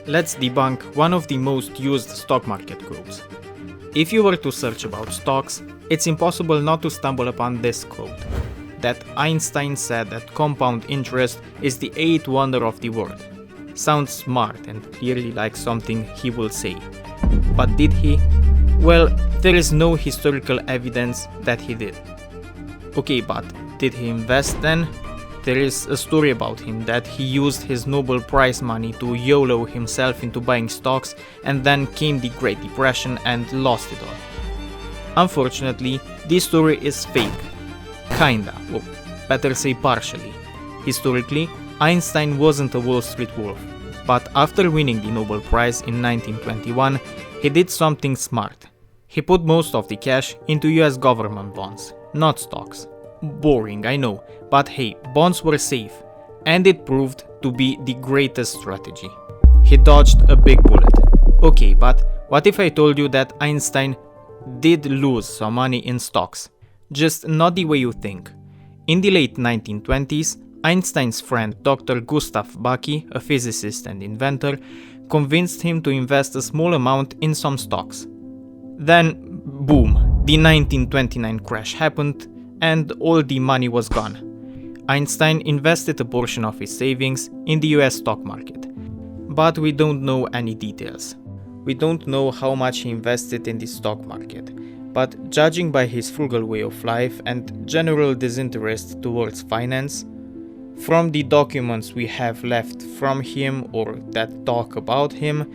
let's debunk one of the most used stock market quotes. If you were to search about stocks, it's impossible not to stumble upon this quote, that Einstein said that compound interest is the eighth wonder of the world. Sounds smart and clearly like something he will say. But did he? Well, there is no historical evidence that he did. Okay, but did he invest then? There is a story about him that he used his Nobel Prize money to YOLO himself into buying stocks, and then came the Great Depression and lost it all. Unfortunately, this story is fake. Kinda, or better say partially. Historically, Einstein wasn't a Wall Street wolf, but after winning the Nobel Prize in 1921, he did something smart. He put most of the cash into US government bonds, not stocks. Boring, I know, but hey, bonds were safe, and it proved to be the greatest strategy. He dodged a big bullet. Okay, but what if I told you that Einstein did lose some money in stocks? Just not the way you think. In the late 1920s, Einstein's friend Dr. Gustav Bucky, a physicist and inventor, convinced him to invest a small amount in some stocks. Then, boom, the 1929 crash happened, and all the money was gone. Einstein invested a portion of his savings in the US stock market. But we don't know any details. We don't know how much he invested in the stock market. But judging by his frugal way of life and general disinterest towards finance, from the documents we have left from him or that talk about him,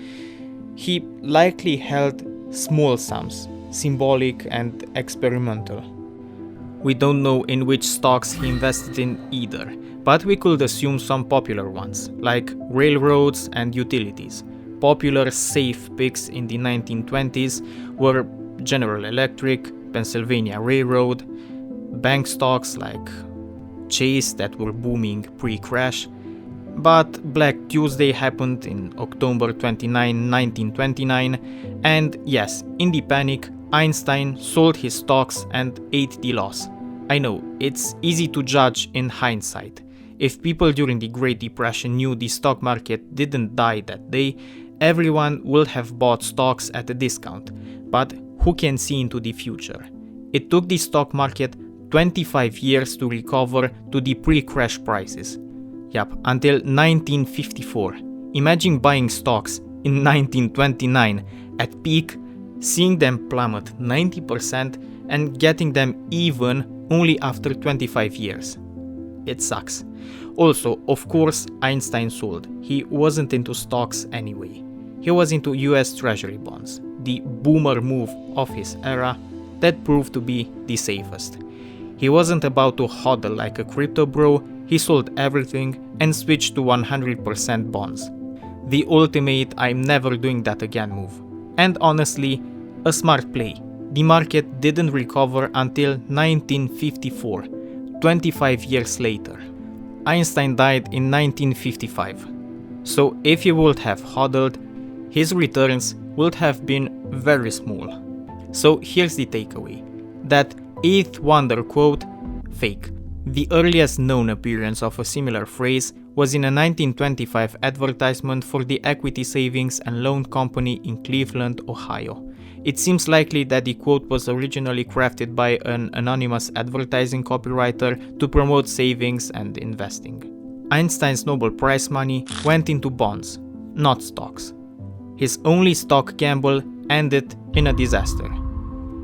he likely held small sums, symbolic and experimental. We don't know in which stocks he invested in either, but we could assume some popular ones, like railroads and utilities. Popular safe picks in the 1920s were General Electric, Pennsylvania Railroad, bank stocks like Chase that were booming pre-crash. But Black Tuesday happened in October 29, 1929, and yes, in the panic, Einstein sold his stocks and ate the loss. I know, it's easy to judge in hindsight. If people during the Great Depression knew the stock market didn't die that day, everyone would have bought stocks at a discount. But who can see into the future? It took the stock market 25 years to recover to the pre-crash prices. Yup, until 1954. Imagine buying stocks in 1929 at peak, seeing them plummet 90% and getting them even only after 25 years. It sucks. Also, of course, Einstein sold. He wasn't into stocks anyway. He was into US Treasury bonds, the boomer move of his era that proved to be the safest. He wasn't about to hodl like a crypto bro, he sold everything and switched to 100% bonds. The ultimate I'm never doing that again move. And honestly, a smart play. The market didn't recover until 1954, 25 years later. Einstein died in 1955. So if he would have hodled, his returns would have been very small. So here's the takeaway. That eighth wonder quote, fake. The earliest known appearance of a similar phrase was in a 1925 advertisement for the Equity Savings and Loan Company in Cleveland, Ohio. It seems likely that the quote was originally crafted by an anonymous advertising copywriter to promote savings and investing. Einstein's Nobel Prize money went into bonds, not stocks. His only stock gamble ended in a disaster.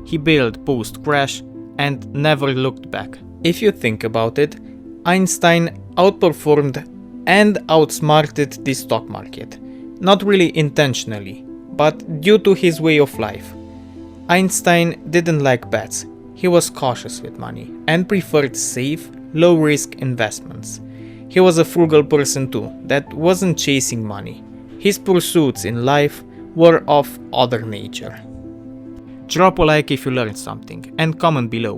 He bailed post-crash and never looked back. If you think about it, Einstein outperformed and outsmarted the stock market. Not really intentionally, but due to his way of life. Einstein didn't like bets. He was cautious with money and preferred safe, low-risk investments. He was a frugal person too, that wasn't chasing money. His pursuits in life were of other nature. Drop a like if you learned something and comment below.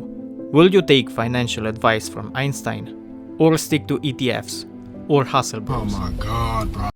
Will you take financial advice from Einstein? Or stick to ETFs? Or hustle bros? Oh my god, bro.